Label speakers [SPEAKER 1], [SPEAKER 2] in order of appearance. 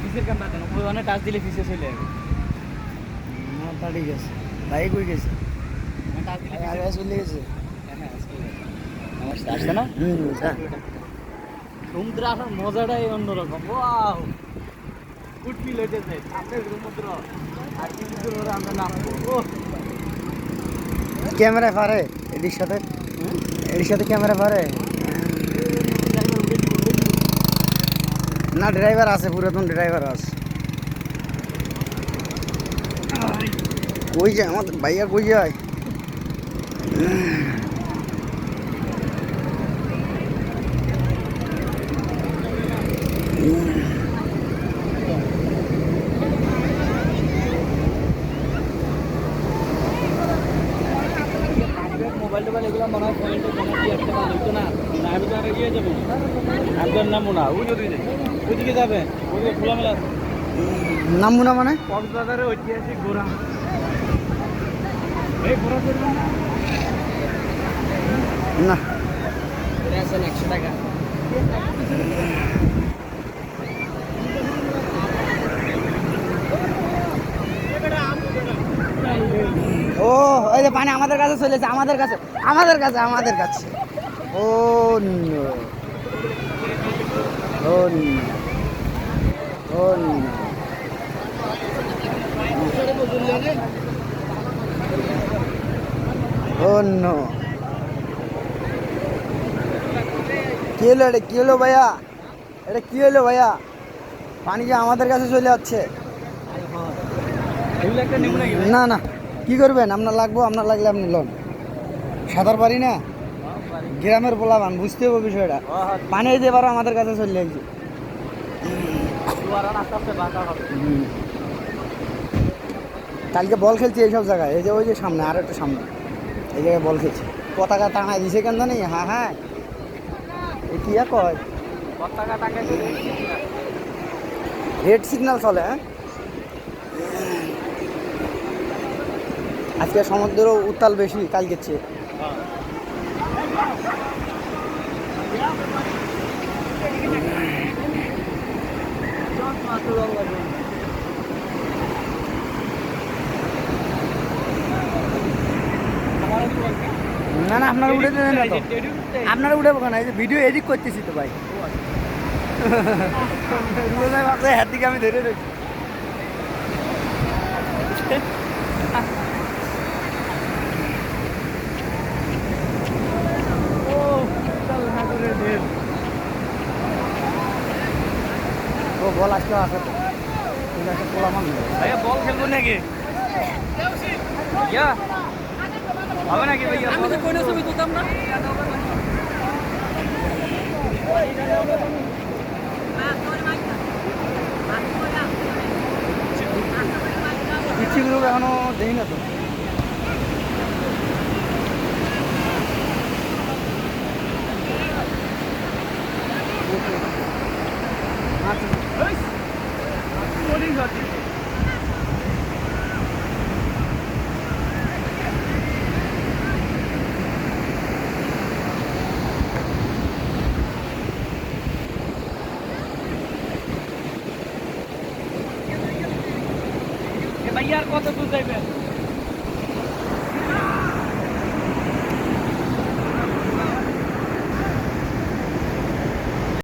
[SPEAKER 1] ফিসের কামটা দেন ওই অনেক টাচ দিলে ফিসে চলে যাবে।
[SPEAKER 2] তা ঠিক আছে। ভাই কই গেছে?
[SPEAKER 1] টাচ দিলে
[SPEAKER 2] আগে চলে গেছে।
[SPEAKER 1] হ্যাঁ আসছে না। সমুদ্র আসার মজাটাই অন্যরকম। ওয়াও গুড ফিল হইতেছে সামনে সমুদ্র আর কিছু দূর হলে আমরা নামবো। ও
[SPEAKER 2] ক্যামেরা পারে এটির সাথে ক্যামেরা পারে না? ড্রাইভার আছে, পুরাতন ড্রাইভার আছে। কই যায় আমাদের ভাইয়া, কই যায়?
[SPEAKER 1] মোবাইল টোবাইল এগুলো মনে হয় পয়েন্টে জমা দিয়ে একটা ভালো হইতো না। আমি তো আর এগিয়ে যাবো একজন নামবো না ওই ওইদিকে যাবে ওইদিকে খোলামেলা
[SPEAKER 2] নামবো না মানে?
[SPEAKER 1] কক্সবাজারের ঐতিহাসিক ঘোড়া এই ঘোড়া চলবে না
[SPEAKER 2] না,
[SPEAKER 1] 100 টাকা।
[SPEAKER 2] ও এই যে পানি আমাদের কাছে চলেছে, আমাদের কাছে। ও নো, ও নো, ও নো। ও নো, কি হলো এটা? কি হলো ভাইয়া? এটা কি হলো ভাইয়া? পানি যে আমাদের কাছে চলে যাচ্ছে। না না, কি করবেন? আপনার লাগবো, আপনার লাগলে আপনি লোন। সাঁতার পারি না, গ্রামের পোলাবান, বুঝতে হবে বিষয়টা। পানি যে এবারও আমাদের কাছে চলে যাচ্ছে। কালকে বল খেলছি এইসব জায়গায়, এই যে ওই যে সামনে আর একটা সামনে, এই জায়গায় বল খেলছি। পতাকা টাঙায় দিছে কেন জানি? হ্যাঁ হ্যাঁ, এ কি কয়?
[SPEAKER 1] পতাকা টাঙায়
[SPEAKER 2] রেড সিগন্যাল চলে। হ্যাঁ, আজকে সমুদ্র উত্তাল বেশি কালকের চেয়ে। না না, আপনারা উঠে দেবেন না তো। আপনারা উঠে বলেন, এই যে ভিডিও এডিট করতেছি তো ভাই। হাত দিকে আমি ধরে রয়েছি। ও বল আজকে আসে তো,
[SPEAKER 1] ভাইয়া বল খেলবো নাকি? হবে নাকি ভাইয়া? আমি তো কোন ছবি তুলতাম না।
[SPEAKER 2] পিচ্ছিগুলো এখনো দেখি না তো।
[SPEAKER 1] ভাইয়া আর কত দূর যাইবেন?